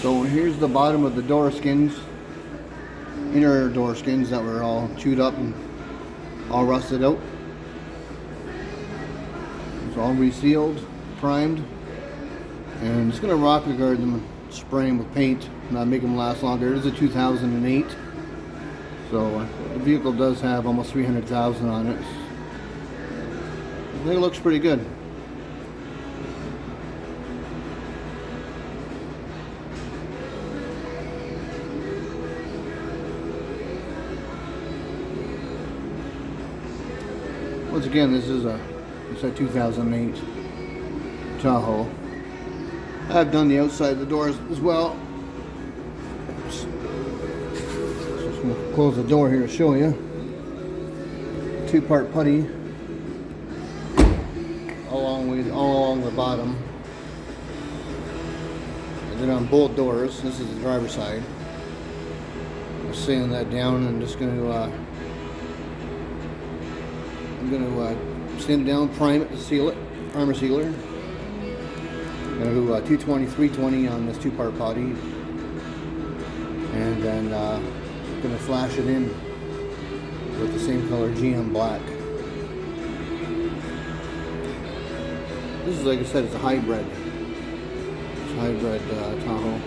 So here's the bottom of the door skins, inner door skins that were all chewed up and all rusted out. It's all resealed, primed, and it's gonna rock guard them and spray them with paint, not make them last longer. It is a 2008, so the vehicle does have almost 300,000 on it. I think it looks pretty good. Once again, it's a 2008 Tahoe. I've done the outside of the doors as well. Just gonna close the door here to show you. Two-part putty all along the bottom. And then on both doors, this is the driver's side. I'm sanding that down and just going to sand it down, prime it, seal it, primer sealer. I'm going to do 220, 320 on this two-part body, and then going to flash it in with the same color GM black. This is, like I said, it's a hybrid. It's a hybrid Tahoe.